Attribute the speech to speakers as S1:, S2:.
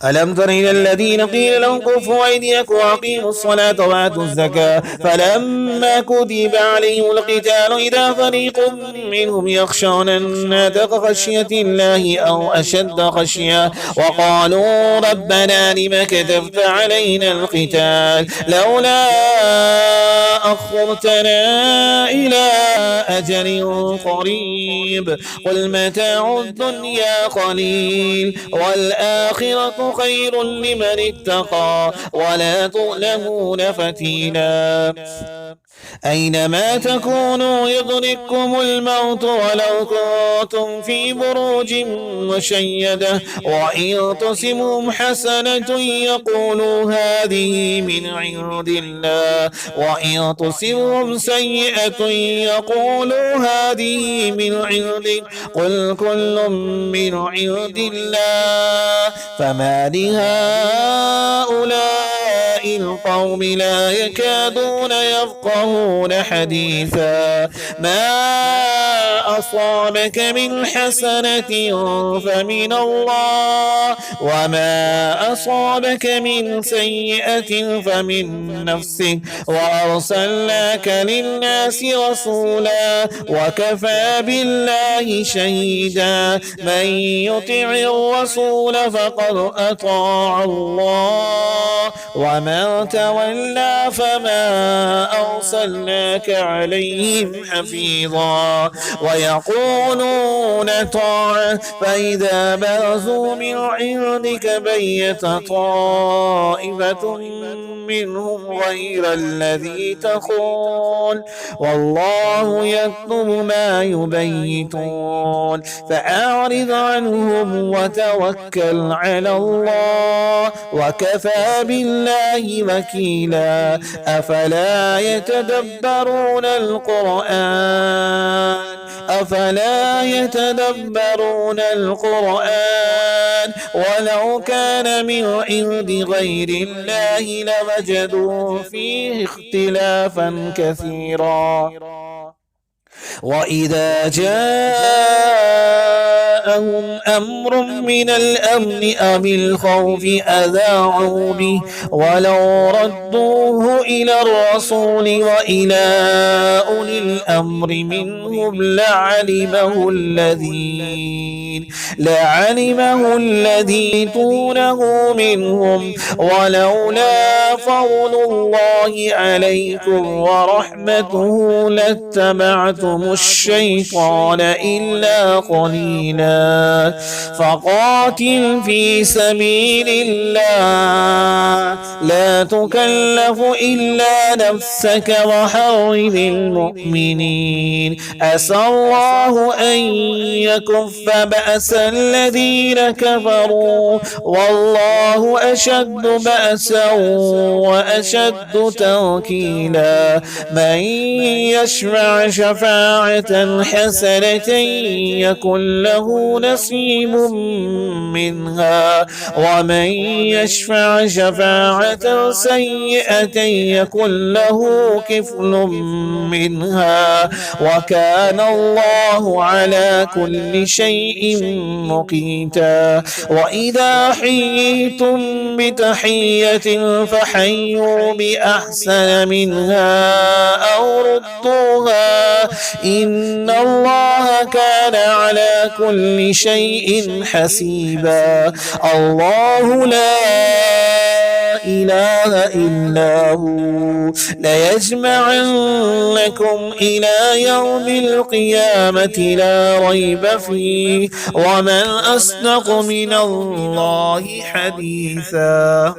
S1: ألم تر إلى الذين قيل لهم كفوا أيديكم وأقيموا الصلاة وآتوا الزكاة فلما كتب عليهم القتال إذا فريق منهم يخشون الناس كخشية الله أو أشد خشية وقالوا ربنا لم كتبت علينا القتال لولا أخرتنا إلى أجل قريب قل متاع الدنيا قليل والآخرة خير لمن اتقى ولا تظلمون فتيلا أينما تكونوا يدرككم الموت ولو كنتم في بروج مشيدة وإن تصبهم حسنة يقولوا هذه من عند الله وإن تصبهم سيئة يقولوا هذه من عندك قل كل من عند الله فما لهؤلاء القوم لا يكادون يفقهون حديثا ما أصابك من حسنة فمن الله وما أصابك من سيئة فمن نفسك وأرسلناك للناس رسولا وكفى بالله شهيدا من يطع الرسول فقد أطاع الله ومن تولى فما أرسلناك عليهم حفيظا ويقولون طاعة فإذا برزوا من عندك بيت طائفة منهم غير الذي تقول والله يكتب ما يبيتون فأعرض عنهم وتوكل على الله وكفى بالله وكيلا أفلا يتدبرون القرآن ولو كان من عند غير الله لوجدوا فيه اختلافا كثيرا وإذا جاءهم أمر من الأمن أو الخوف أذاعوا به ولو ردوه إلى الرسول وإلى أولي الأمر منهم لعلمه الذين دونه منهم ولولا فضل الله عليكم ورحمته لاتبعتم الشيطان إلا قليلا فقاتل في سبيل الله لا تكلف إلا نفسك وحرض المؤمنين عسى الله أن يكف بأس الذين كفروا والله أشد بأسا وأشد تنكيلا من يشفع شفاعة حسنة يكن له نصيب منها ومن يشفع شفاعة سيئة يكن له كفل منها وكان الله على كل شيء مقيتا وإذا حييتم بتحية فحيوا بأحسن منها أو ردوها إن الله كان على كل شيء حسيبا الله لا إله إلا هو ليجمعنكم إلى يوم القيامة لا ريب فيه ومن أصدق من الله حديثا.